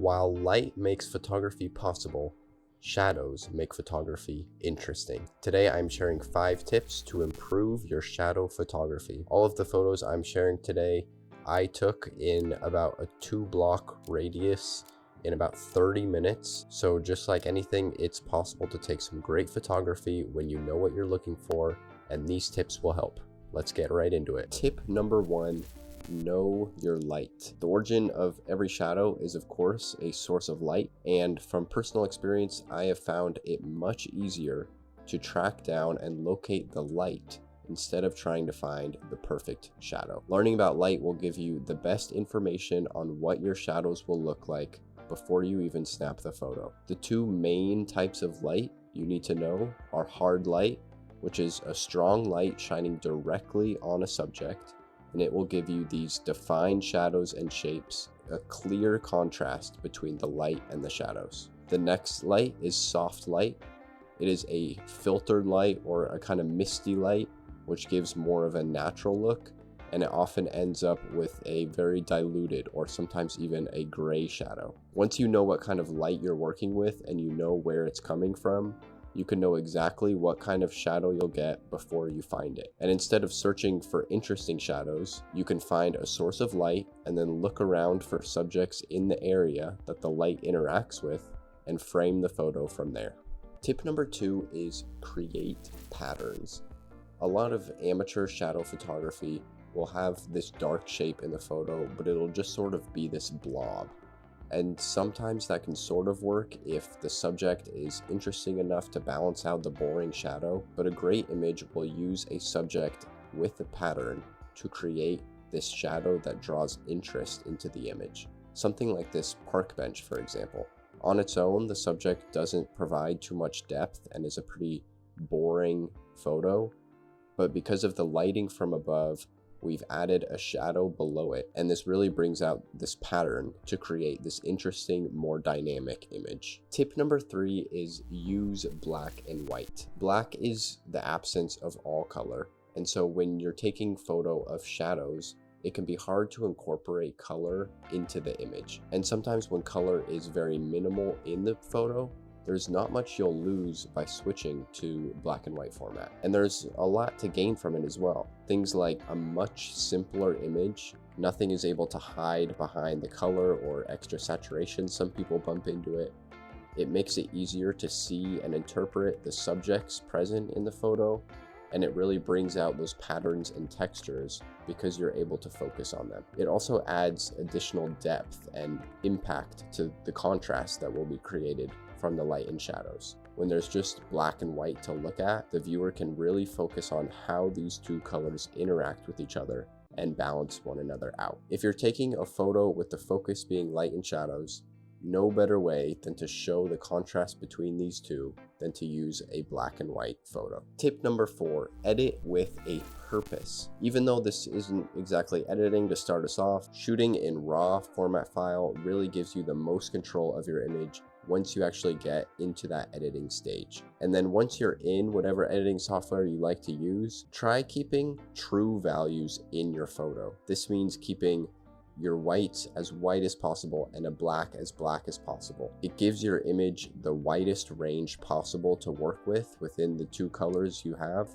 While light makes photography possible, shadows make photography interesting. Today I'm sharing 5 tips to improve your shadow photography. All of the photos I'm sharing today I took in about a 2-block radius in about 30 minutes. So just like anything, it's possible to take some great photography when you know what you're looking for, and these tips will help. Let's get right into it. Tip number 1, know your light. The origin of every shadow is of course a source of light, and from personal experience, I have found it much easier to track down and locate the light instead of trying to find the perfect shadow. Learning about light will give you the best information on what your shadows will look like before you even snap the photo. The 2 main types of light you need to know are hard light, which is a strong light shining directly on a subject, and it will give you these defined shadows and shapes, a clear contrast between the light and the shadows. The next light is soft light. It is a filtered light or a kind of misty light, which gives more of a natural look, and it often ends up with a very diluted or sometimes even a gray shadow. Once you know what kind of light you're working with and you know where it's coming from, you can know exactly what kind of shadow you'll get before you find it. And instead of searching for interesting shadows, you can find a source of light and then look around for subjects in the area that the light interacts with and frame the photo from there. Tip number 2 is create patterns. A lot of amateur shadow photography will have this dark shape in the photo, but it'll just sort of be this blob. And sometimes that can sort of work if the subject is interesting enough to balance out the boring shadow, but a great image will use a subject with a pattern to create this shadow that draws interest into the image. Something like this park bench, for example. On its own, the subject doesn't provide too much depth and is a pretty boring photo, but because of the lighting from above, we've added a shadow below it, and this really brings out this pattern to create this interesting, more dynamic image. Tip number 3 is use black and white. Black is the absence of all color, and so when you're taking photo of shadows, it can be hard to incorporate color into the image. And sometimes when color is very minimal in the photo, there's not much you'll lose by switching to black and white format. And there's a lot to gain from it as well. Things like a much simpler image. Nothing is able to hide behind the color or extra saturation some people bump into it. It makes it easier to see and interpret the subjects present in the photo, and it really brings out those patterns and textures because you're able to focus on them. It also adds additional depth and impact to the contrast that will be created from the light and shadows. When there's just black and white to look at, the viewer can really focus on how these 2 colors interact with each other and balance one another out. If you're taking a photo with the focus being light and shadows, no better way than to show the contrast between these 2 than to use a black and white photo. Tip number 4, edit with a purpose. Even though this isn't exactly editing to start us off, shooting in RAW format file really gives you the most control of your image once you actually get into that editing stage. And then once you're in whatever editing software you like to use, try keeping true values in your photo. This means keeping your whites as white as possible and a black as possible. It gives your image the widest range possible to work with within the 2 colors you have,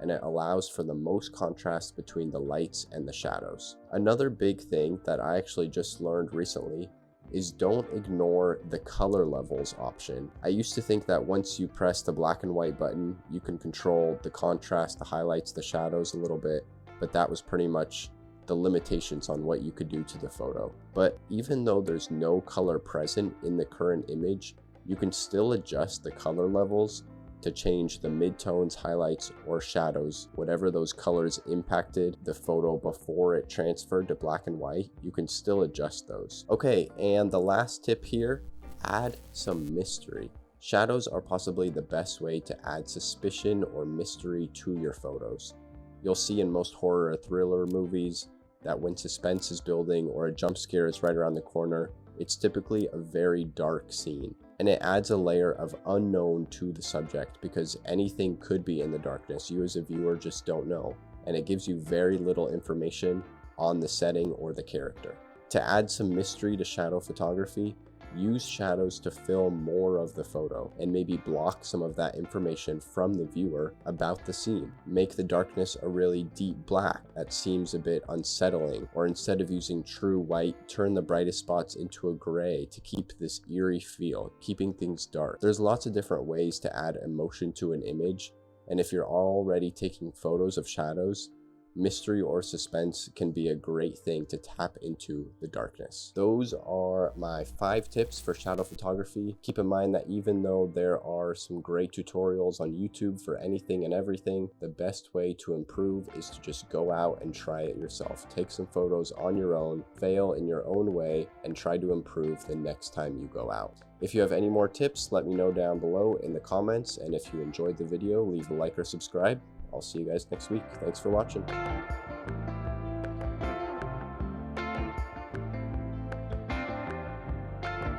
and it allows for the most contrast between the lights and the shadows. Another big thing that I actually just learned recently is don't ignore the color levels option. I used to think that once you press the black and white button, you can control the contrast, the highlights, the shadows a little bit, but that was pretty much the limitations on what you could do to the photo. But even though there's no color present in the current image, you can still adjust the color levels to change the midtones, highlights, or shadows. Whatever those colors impacted the photo before it transferred to black and white, you can still adjust those. Okay, and the last tip here, add some mystery. Shadows are possibly the best way to add suspicion or mystery to your photos. You'll see in most horror or thriller movies that when suspense is building or a jump scare is right around the corner, it's typically a very dark scene. And it adds a layer of unknown to the subject because anything could be in the darkness. You as a viewer just don't know. And it gives you very little information on the setting or the character. To add some mystery to shadow photography, Use shadows to fill more of the photo and maybe block some of that information from the viewer about the scene. Make the darkness a really deep black that seems a bit unsettling, or instead of using true white, turn the brightest spots into a gray to keep this eerie feel, keeping things dark. There's lots of different ways to add emotion to an image, and if you're already taking photos of shadows, mystery or suspense can be a great thing to tap into the darkness. Those are my 5 tips for shadow photography. Keep in mind that even though there are some great tutorials on YouTube for anything and everything, the best way to improve is to just go out and try it yourself. Take some photos on your own, fail in your own way, and try to improve the next time you go out. If you have any more tips, let me know down below in the comments, and if you enjoyed the video, leave a like or subscribe. I'll see you guys next week. Thanks for watching.